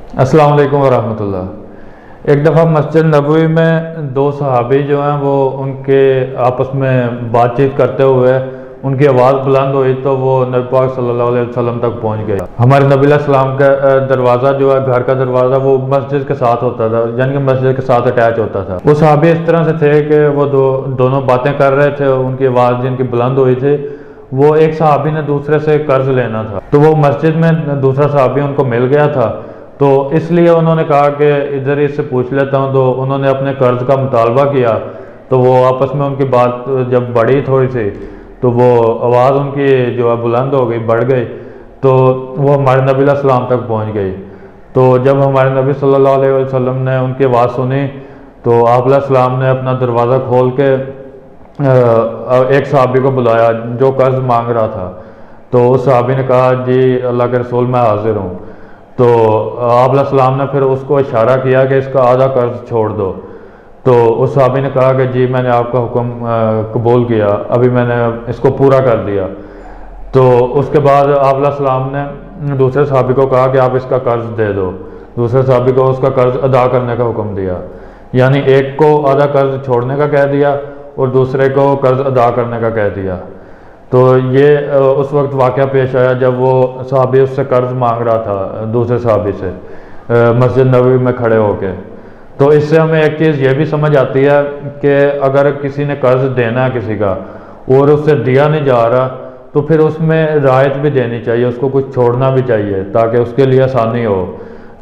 अस्सलाम वालेकुम वरहमतुल्लाह। एक दफ़ा मस्जिद नबवी में दो सहाबी जो हैं वो उनके आपस में बातचीत करते हुए उनकी आवाज़ बुलंद हुई तो वो नबी पाक सल्लल्लाहु अलैहि वसल्लम तक पहुंच गए। हमारे नबी सलाम का दरवाज़ा जो है, घर का दरवाज़ा, वो मस्जिद के साथ होता था, यानी कि मस्जिद के साथ अटैच होता था। वो सहाबी इस तरह से थे कि वो दोनों बातें कर रहे थे, उनकी आवाज़ जिनकी बुलंद हुई थी, वो एक सहाबी ने दूसरे से कर्ज लेना था, तो वो मस्जिद में दूसरा सहाबी उनको मिल गया था, तो इसलिए उन्होंने कहा कि इधर इससे पूछ लेता हूँ। तो उन्होंने अपने कर्ज का मुतालबा किया, तो वो आपस में उनकी बात जब बढ़ी थोड़ी सी, तो वो आवाज़ उनकी जो है बुलंद हो गई, बढ़ गई, तो वो हमारे नबी सल्लल्लाहु तक पहुँच गई। तो जब हमारे नबी सल्लल्लाहु अलैहि वसल्लम ने उनकी आवाज़ सुनी तो आप सलाम ने अपना दरवाज़ा खोल के एक सहाबी को बुलाया जो कर्ज मांग रहा था। तो उस सहाबी ने कहा, जी अल्लाह के रसूल मैं हाजिर हूँ। तो आप सलाम ने फिर उसको इशारा किया कि इसका आधा कर्ज छोड़ दो। तो उस सहाबी ने कहा कि जी मैंने आपका हुक्म कबूल किया, अभी मैंने इसको पूरा कर दिया। तो उसके बाद आप सलाम ने दूसरे सहाबी को कहा कि आप इसका कर्ज दे दो। दूसरे सहाबी को उसका कर्ज अदा करने का हुक्म दिया, यानी एक को आधा कर्ज छोड़ने का कह दिया और दूसरे को कर्ज अदा करने का कह दिया। तो ये उस वक्त वाक़या पेश आया जब वो सहाबी उससे कर्ज मांग रहा था दूसरे सहाबी से मस्जिद नबवी में खड़े होके। तो इससे हमें एक चीज़ ये भी समझ आती है कि अगर किसी ने कर्ज देना है किसी का और उससे दिया नहीं जा रहा, तो फिर उसमें रायत भी देनी चाहिए, उसको कुछ छोड़ना भी चाहिए ताकि उसके लिए आसानी हो,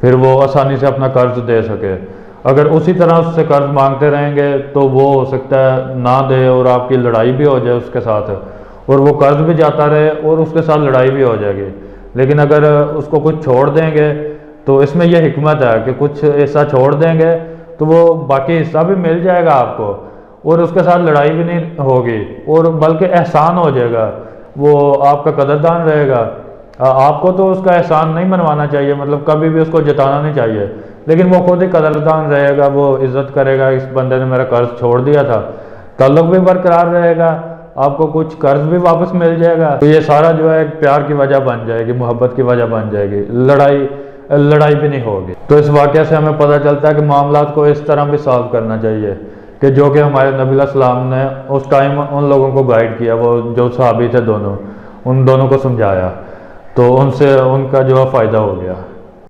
फिर वो आसानी से अपना कर्ज दे सके। अगर उसी तरह उससे कर्ज मांगते रहेंगे तो वो हो सकता है ना दे और आपकी लड़ाई भी हो जाए उसके साथ, और वो कर्ज भी जाता रहे और उसके साथ लड़ाई भी हो जाएगी। लेकिन अगर उसको कुछ छोड़ देंगे तो इसमें यह हिकमत है कि कुछ हिस्सा छोड़ देंगे तो वो बाकी हिस्सा भी मिल जाएगा आपको, और उसके साथ लड़ाई भी नहीं होगी, और बल्कि एहसान हो जाएगा, वो आपका कदरदान रहेगा। आपको तो उसका एहसान नहीं मनवाना चाहिए, मतलब कभी भी उसको जताना नहीं चाहिए, लेकिन वो खुद ही कदरदान रहेगा, वो इज़्ज़त करेगा, इस बंदे ने मेरा कर्ज छोड़ दिया था, ताल्लुक़ भी बरकरार रहेगा, आपको कुछ कर्ज भी वापस मिल जाएगा। तो ये सारा जो है प्यार की वजह बन जाएगी, मोहब्बत की वजह बन जाएगी, लड़ाई भी नहीं होगी। तो इस वाक़े से हमें पता चलता है कि मामलात को इस तरह भी सॉल्व करना चाहिए कि जो कि हमारे नबी सलाम ने उस टाइम उन लोगों को गाइड किया, वो जो सहाबी थे दोनों, उन दोनों को समझाया, तो उनसे उनका जो है फ़ायदा हो गया।